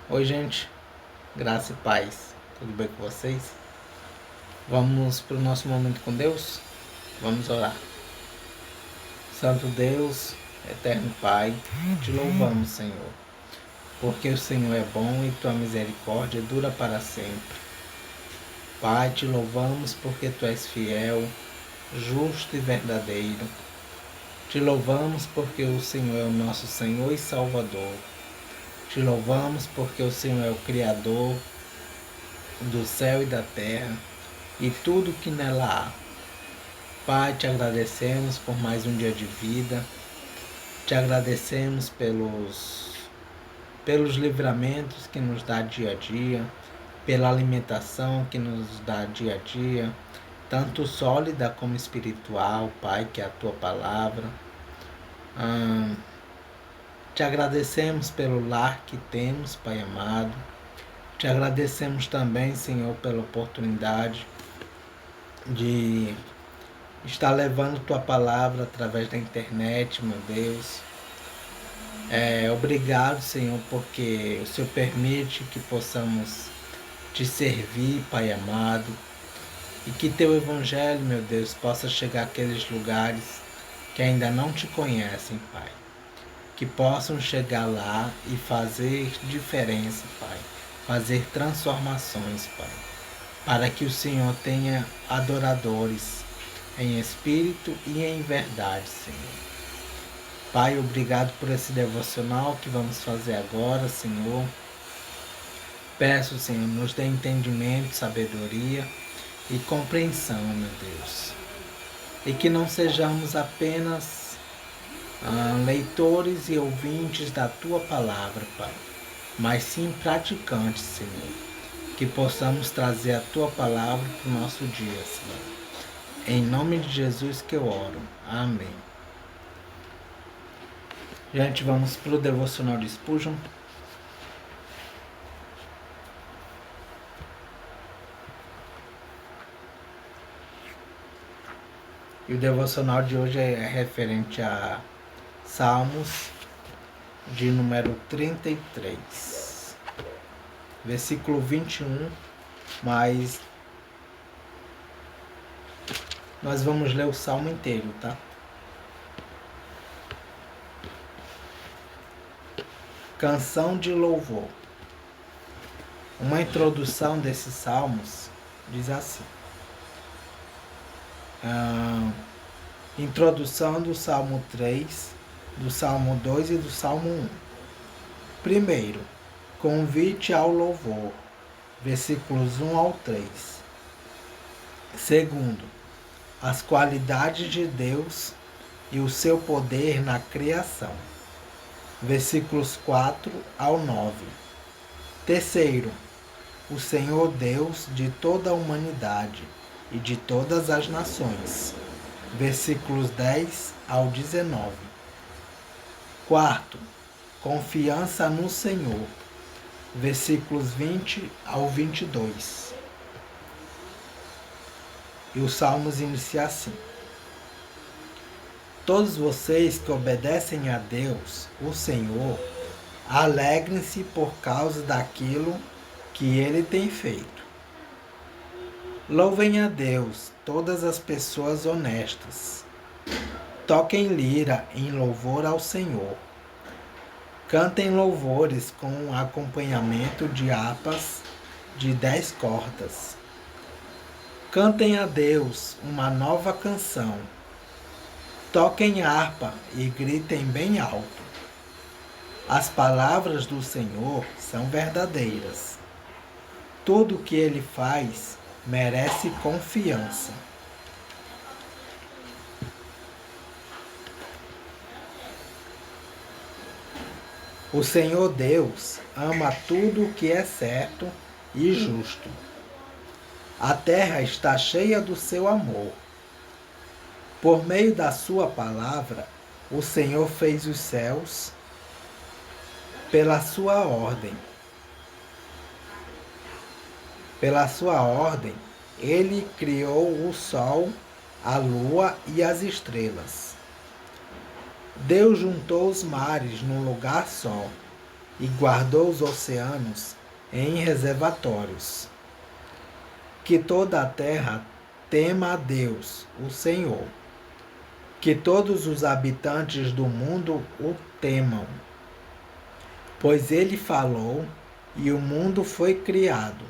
Oi, gente, graça e paz, tudo bem com vocês? Vamos para o nosso momento com Deus? Vamos orar. Santo Deus, eterno Pai, te louvamos, Senhor, porque o Senhor é bom e tua misericórdia dura para sempre. Pai, te louvamos porque tu és fiel, justo e verdadeiro. Te louvamos porque o Senhor é o nosso Senhor e Salvador. Te louvamos porque o Senhor é o Criador do céu e da terra e tudo que nela há. Pai, te agradecemos por mais um dia de vida, te agradecemos pelos livramentos que nos dá dia a dia, pela alimentação que nos dá dia a dia, tanto sólida como espiritual, Pai, que é a tua palavra. Te agradecemos pelo lar que temos, Pai amado. Te agradecemos também, Senhor, pela oportunidade de estar levando tua palavra através da internet, meu Deus. Obrigado, Senhor, porque o Senhor permite que possamos te servir, Pai amado, e que teu evangelho, meu Deus, possa chegar àqueles lugares que ainda não te conhecem, Pai. Que possam chegar lá e fazer diferença, Pai. Fazer transformações, Pai. Para que o Senhor tenha adoradores em espírito e em verdade, Senhor. Pai, obrigado por esse devocional que vamos fazer agora, Senhor. Peço, Senhor, nos dê entendimento, sabedoria e compreensão, meu Deus. E que não sejamos apenas leitores e ouvintes da Tua palavra, Pai, mas sim praticantes, Senhor. Que possamos trazer a Tua palavra para o nosso dia, Senhor. Em nome de Jesus que eu oro. Amém. Gente, vamos para o devocional de Spurgeon. E o devocional de hoje é referente a Salmos de número 33, versículo 21, mas nós vamos ler o salmo inteiro, tá? Canção de louvor. Uma introdução desses salmos diz assim. Introdução do Salmo 3, do Salmo 2 e do Salmo 1. Primeiro, convite ao louvor, versículos 1 ao 3. Segundo, as qualidades de Deus e o seu poder na criação, versículos 4 ao 9. Terceiro, o Senhor Deus de toda a humanidade e de todas as nações, versículos 10 ao 19. Quarto, confiança no Senhor, versículos 20 ao 22. E os salmos iniciam assim. Todos vocês que obedecem a Deus, o Senhor, alegrem-se por causa daquilo que Ele tem feito. Louvem a Deus todas as pessoas honestas. Toquem lira em louvor ao Senhor. Cantem louvores com acompanhamento de harpas de 10 cordas. Cantem a Deus uma nova canção. Toquem harpa e gritem bem alto. As palavras do Senhor são verdadeiras. Tudo o que Ele faz merece confiança. O Senhor Deus ama tudo o que é certo e justo. A terra está cheia do seu amor. Por meio da sua palavra, o Senhor fez os céus pela sua ordem. Pela sua ordem, Ele criou o sol, a lua e as estrelas. Deus juntou os mares num lugar só. e guardou os oceanos em reservatórios. Que toda a terra tema a Deus, o Senhor. Que todos os habitantes do mundo o temam. Pois ele falou e o mundo foi criado.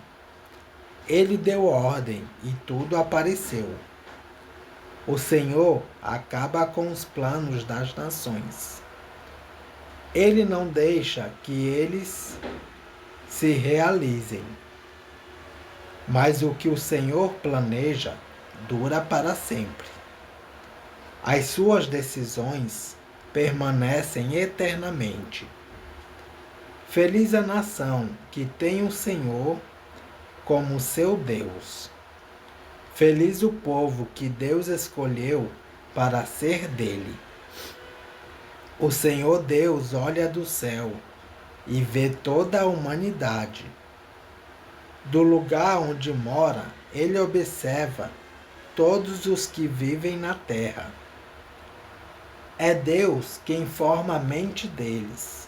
Ele deu ordem e tudo apareceu. O Senhor acaba com os planos das nações. Ele não deixa que eles se realizem. Mas o que o Senhor planeja dura para sempre. As suas decisões permanecem eternamente. Feliz a nação que tem o Senhor como seu Deus. Feliz o povo que Deus escolheu para ser dele. O Senhor Deus olha do céu e vê toda a humanidade. Do lugar onde mora, ele observa todos os que vivem na terra. É Deus quem forma a mente deles,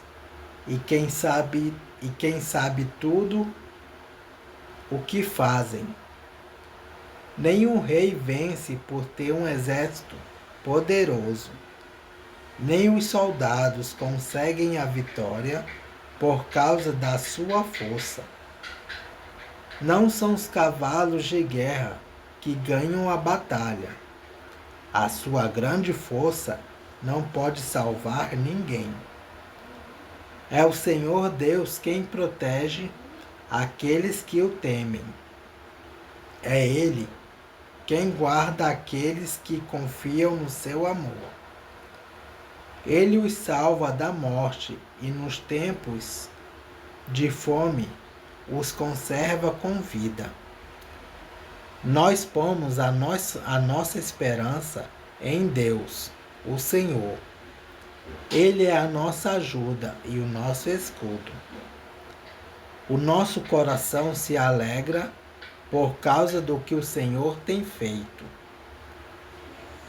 e quem sabe tudo o que fazem. Nenhum rei vence por ter um exército poderoso. Nem os soldados conseguem a vitória por causa da sua força. Não são os cavalos de guerra que ganham a batalha. A sua grande força não pode salvar ninguém. É o Senhor Deus quem protege aqueles que o temem. É Ele quem guarda aqueles que confiam no seu amor. Ele os salva da morte e nos tempos de fome os conserva com vida. Nós pomos a nossa esperança em Deus, o Senhor. Ele é a nossa ajuda e o nosso escudo. O nosso coração se alegra por causa do que o Senhor tem feito.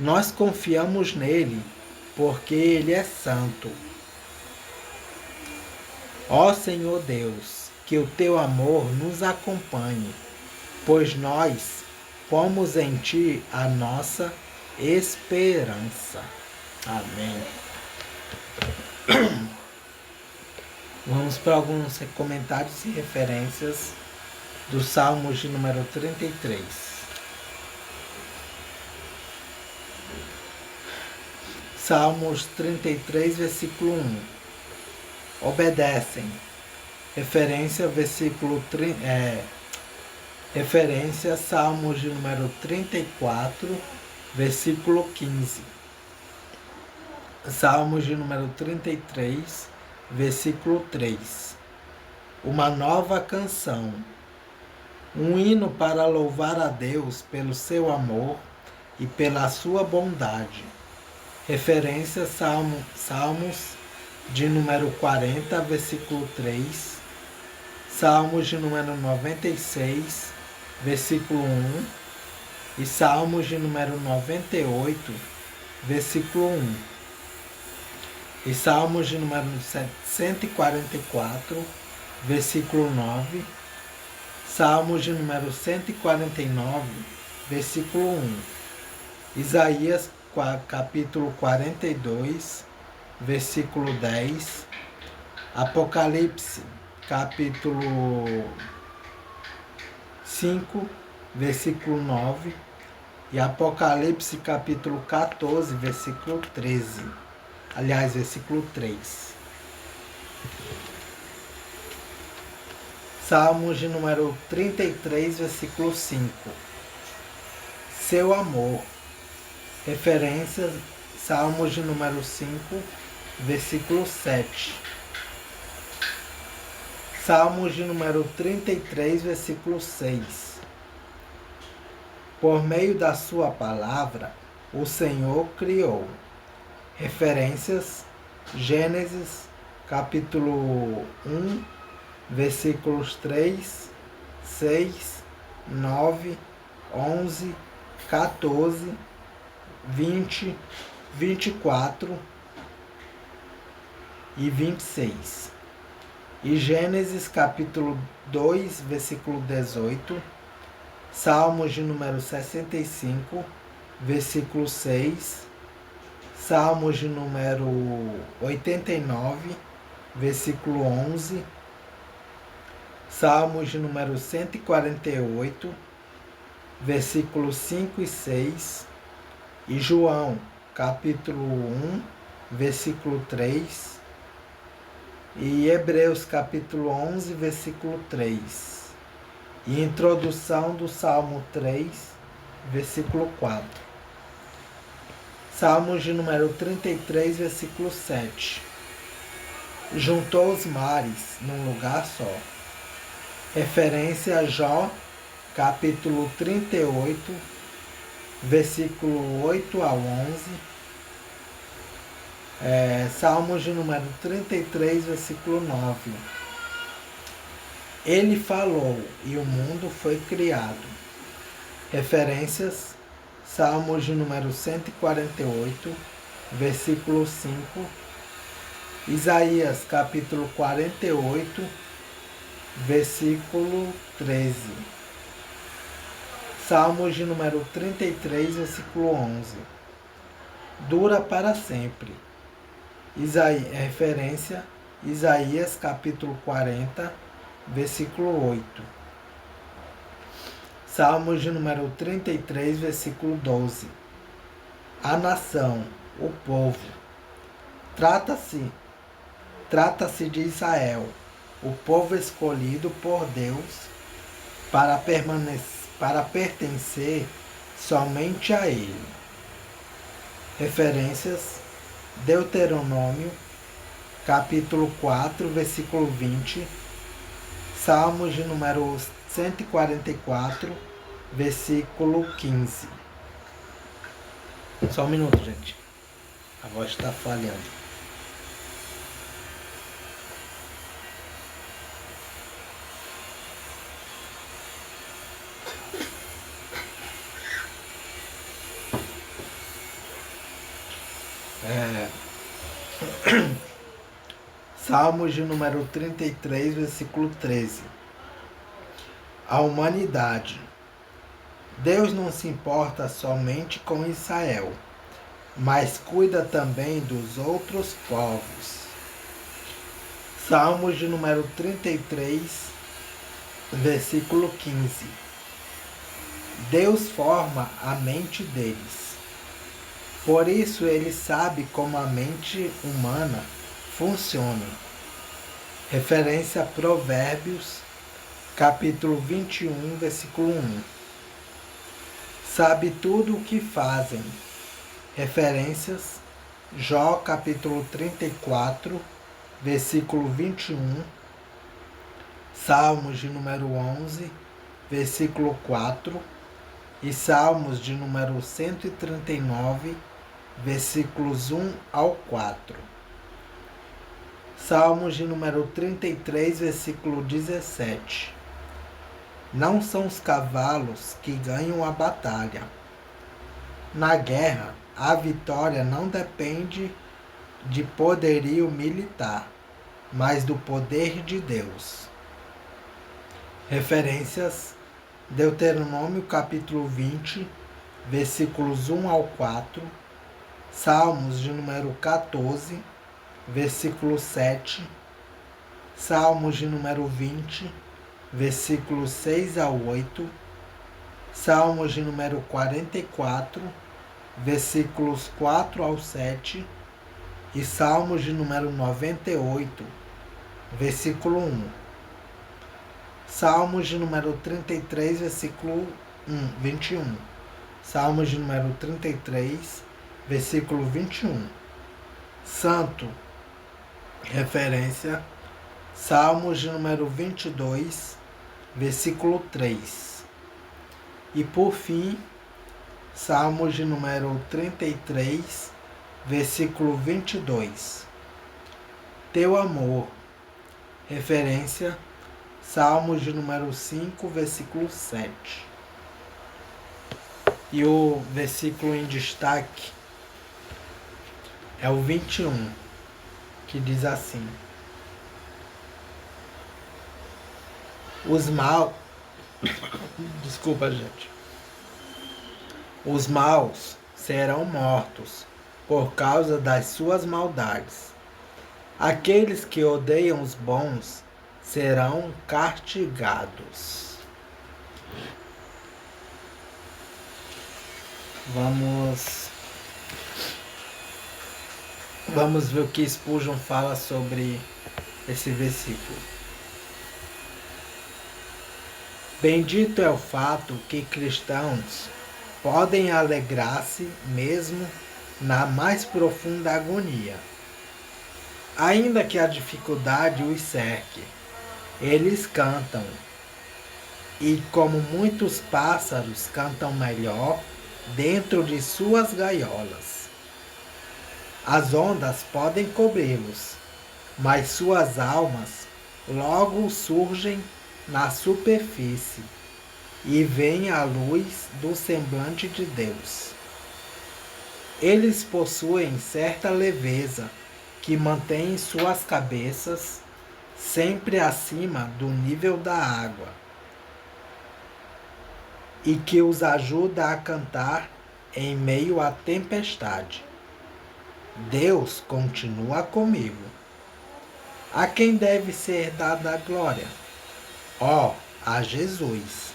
Nós confiamos nele porque ele é santo. Ó Senhor Deus, que o teu amor nos acompanhe, pois nós pomos em ti a nossa esperança. Amém. Vamos para alguns comentários e referências do Salmos de número 33. Salmos 33, versículo 1. Obedecem. Referência, referência, Salmos de número 34, versículo 15. Salmos de número 33, versículo 3. Uma nova canção. Um hino para louvar a Deus pelo seu amor e pela sua bondade. Referência, Salmos de número 40, versículo 3. Salmos de número 96, versículo 1. E Salmos de número 98, versículo 1. E Salmos de número 144, versículo 9. Salmos de número 149, versículo 1. Isaías, capítulo 42, versículo 10. Apocalipse, capítulo 5, versículo 9. E Apocalipse, capítulo 14, versículo 13. Aliás, versículo 3. Salmos de número 33, versículo 5. Seu amor. Referência, Salmos de número 5, versículo 7. Salmos de número 33, versículo 6. Por meio da sua palavra, o Senhor criou. Referências, Gênesis, capítulo 1, versículos 3, 6, 9, 11, 14, 20, 24 e 26. E Gênesis capítulo 2, versículo 18, Salmos de número 65, versículo 6, Salmos de número 89, versículo 11, Salmos de número 148, versículos 5 e 6, e João, capítulo 1, versículo 3, e Hebreus, capítulo 11, versículo 3, e introdução do Salmo 3, versículo 4. Salmos de número 33, versículo 7. Juntou os mares num lugar só. Referência a Jó, capítulo 38, versículo 8 a 11. Salmos de número 33, versículo 9. Ele falou e o mundo foi criado. Referências, Salmos de número 148, versículo 5. Isaías, capítulo 48, versículo 13. Salmos de número 33, versículo 11. Dura para sempre. Referência, Isaías, capítulo 40, versículo 8. Salmos de número 33, versículo 12. A nação, o povo. Trata-se de Israel, o povo escolhido por Deus para pertencer somente a Ele. Referências, Deuteronômio, capítulo 4, versículo 20, Salmos de número 144, versículo 15. Só um minuto, gente. A voz está falhando. Salmos de número 33, versículo 13. A humanidade. Deus não se importa somente com Israel, mas cuida também dos outros povos. Salmos de número 33, versículo 15. Deus forma a mente deles. Por isso ele sabe como a mente humana funciona. Referência a Provérbios, capítulo 21, versículo 1. Sabe tudo o que fazem. Referências, Jó, capítulo 34, versículo 21. Salmos de número 11, versículo 4. E Salmos de número 139, versículos 1 ao 4. Salmos de número 33, versículo 17. Não são os cavalos que ganham a batalha. Na guerra, a vitória não depende de poderio militar, mas do poder de Deus. Referências, Deuteronômio capítulo 20, versículos 1 ao 4, Salmos de número 14, versículo 7, Salmos de número 20, versículos 6 a 8, Salmos de número 44, versículos 4 ao 7 e Salmos de número 98, versículo 1. Salmos de número 33, versículo 21. Salmos de número 33, versículo 21. Santo, referência, Salmos de número 22, versículo 3. E por fim, Salmos de número 33, versículo 22. Teu amor, referência, Salmos de número 5, versículo 7. E o versículo em destaque é o 21, que diz assim: Os mal, desculpa, gente. Os maus serão mortos por causa das suas maldades. Aqueles que odeiam os bons serão castigados. Vamos ver o que Spurgeon fala sobre esse versículo. Bendito é o fato que cristãos podem alegrar-se mesmo na mais profunda agonia. Ainda que a dificuldade os cerque, eles cantam. E como muitos pássaros cantam melhor dentro de suas gaiolas. As ondas podem cobri-los, mas suas almas logo surgem na superfície e veem a luz do semblante de Deus. Eles possuem certa leveza que mantém suas cabeças sempre acima do nível da água e que os ajuda a cantar em meio à tempestade. Deus continua comigo. A quem deve ser dada a glória? A Jesus.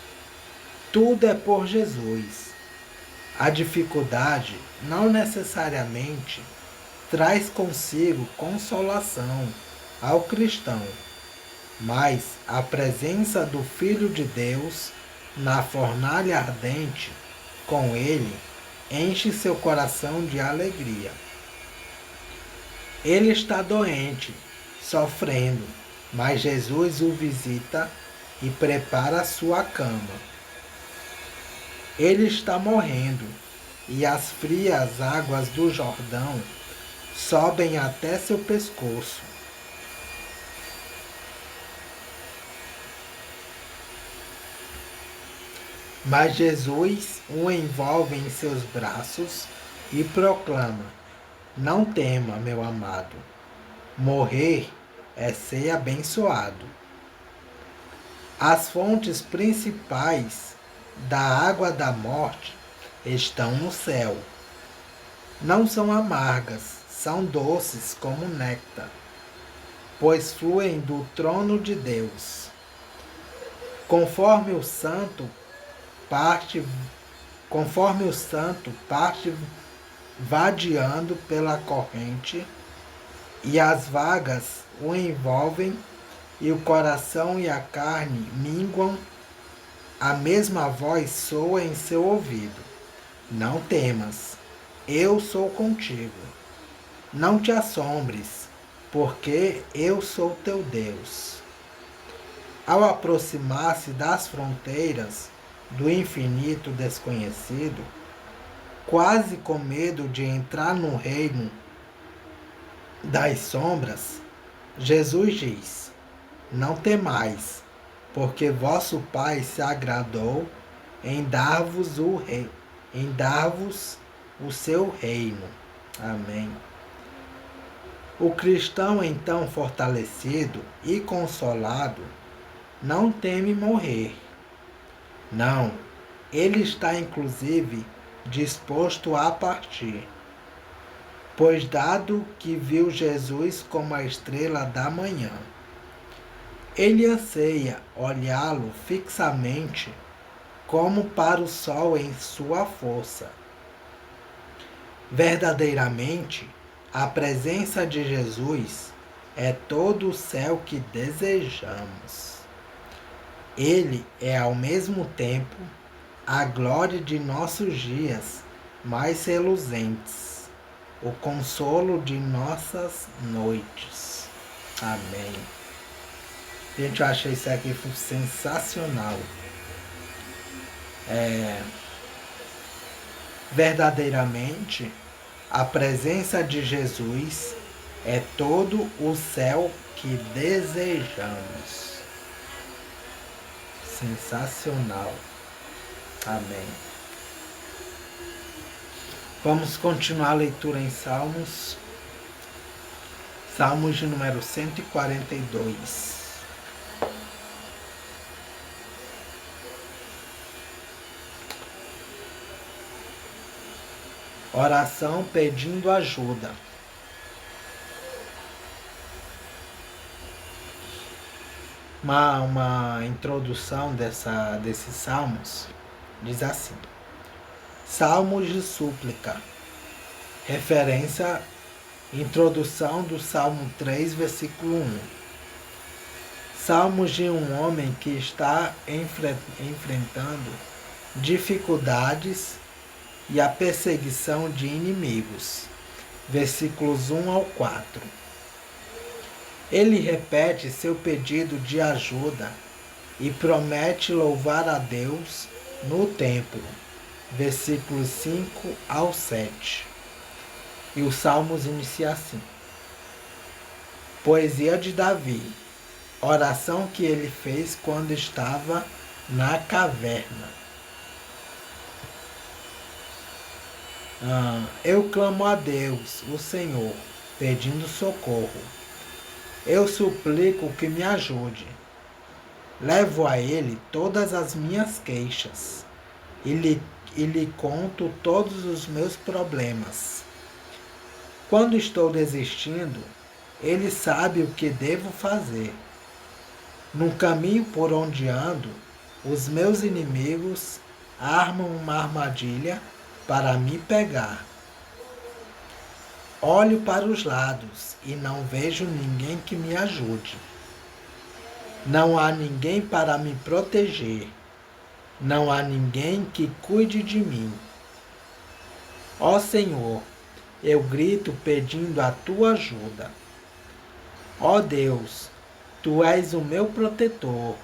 Tudo é por Jesus. A dificuldade não necessariamente traz consigo consolação ao cristão, mas a presença do Filho de Deus na fornalha ardente, com ele, enche seu coração de alegria. Ele está doente, sofrendo, mas Jesus o visita e prepara sua cama. Ele está morrendo, e as frias águas do Jordão sobem até seu pescoço. Mas Jesus o envolve em seus braços e proclama: não tema, meu amado. Morrer é ser abençoado. As fontes principais da água da morte estão no céu. Não são amargas, são doces como néctar, pois fluem do trono de Deus. Conforme o santo parte vadeando pela corrente, e as vagas o envolvem, e o coração e a carne minguam, a mesma voz soa em seu ouvido: não temas, eu sou contigo. Não te assombres, porque eu sou teu Deus. Ao aproximar-se das fronteiras do infinito desconhecido, quase com medo de entrar no reino das sombras, Jesus diz: não temais, porque vosso Pai se agradou em dar-vos o seu reino. Amém. O cristão, então fortalecido e consolado, não teme morrer. Não, ele está inclusive disposto a partir, pois dado que viu Jesus como a estrela da manhã, ele anseia olhá-lo fixamente como para o sol em sua força. Verdadeiramente, a presença de Jesus é todo o céu que desejamos. Ele é ao mesmo tempo a glória de nossos dias mais reluzentes, o consolo de nossas noites. Amém. Gente, eu achei isso aqui sensacional. Verdadeiramente, a presença de Jesus é todo o céu que desejamos. Sensacional. Amém. Vamos continuar a leitura em Salmos. Salmos de número 142. Oração pedindo ajuda. Uma introdução desses salmos diz assim: Salmos de súplica. Referência, introdução do Salmo 3, versículo 1. Salmos de um homem que está enfrentando dificuldades e a perseguição de inimigos. Versículos 1 ao 4. Ele repete seu pedido de ajuda e promete louvar a Deus no templo. Versículos 5 ao 7. E os salmos inicia assim: Poesia de Davi. Oração que ele fez quando estava na caverna. Eu clamo a Deus, o Senhor, pedindo socorro. Eu suplico que me ajude. Levo a Ele todas as minhas queixas e lhe conto todos os meus problemas. Quando estou desistindo, Ele sabe o que devo fazer. No caminho por onde ando, os meus inimigos armam uma armadilha para me pegar. Olho para os lados e não vejo ninguém que me ajude. Não há ninguém para me proteger. Não há ninguém que cuide de mim. Ó Senhor, eu grito pedindo a tua ajuda. Ó Deus, tu és o meu protetor.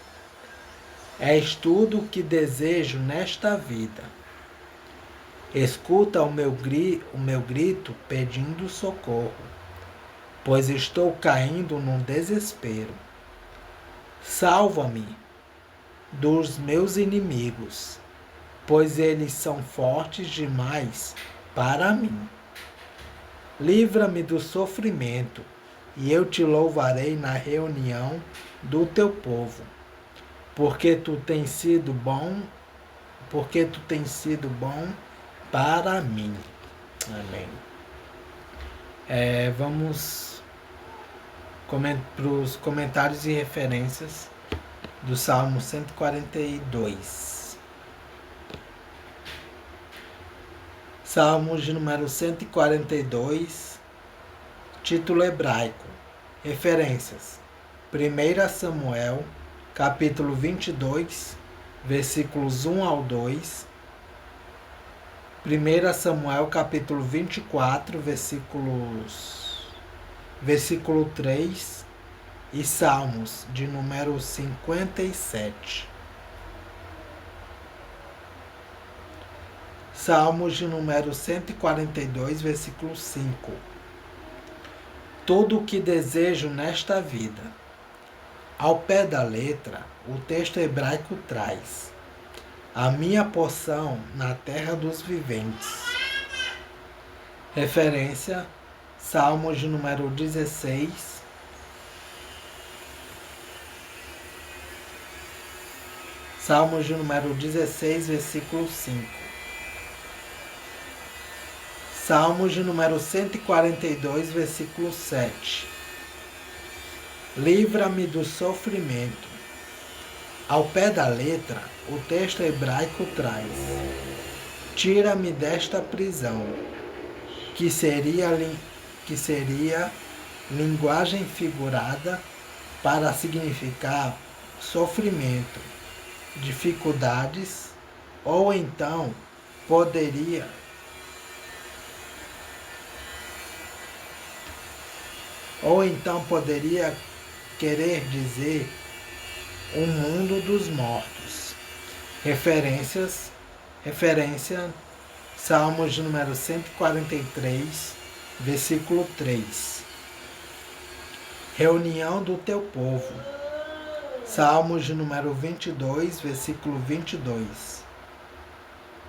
És tudo o que desejo nesta vida. Escuta o meu grito pedindo socorro, pois estou caindo num desespero. Salva-me dos meus inimigos, pois eles são fortes demais para mim. Livra-me do sofrimento, e eu te louvarei na reunião do teu povo, porque tu tens sido bom para mim. Amém. Vamos para os comentários e referências do Salmo 142. Salmos de número 142, título hebraico. Referências: 1 Samuel, capítulo 22, versículos 1 ao 2. 1 Samuel, capítulo 24, versículo 3. E Salmos de número 57. Salmos de número 142, versículo 5. Tudo o que desejo nesta vida. Ao pé da letra, o texto hebraico traz: a minha porção na terra dos viventes. Referência: Salmos de número 16. Salmos de número 16, versículo 5. Salmos de número 142, versículo 7. Livra-me do sofrimento. Ao pé da letra, o texto hebraico traz: tira-me desta prisão, que seria linguagem figurada para significar sofrimento, dificuldades, ou então poderia querer dizer um mundo dos mortos. Referência: Salmos de número 143, versículo 3. Reunião do teu povo. Salmos de número 22, versículo 22.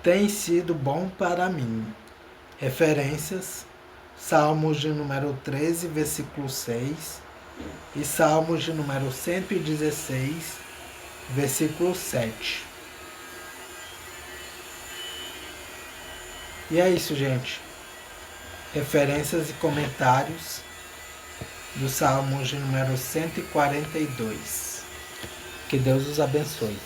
Tem sido bom para mim. Referências: Salmos de número 13, versículo 6. E Salmos de número 116, versículo 7. E é isso, gente. Referências e comentários do Salmo de número 142. Que Deus os abençoe.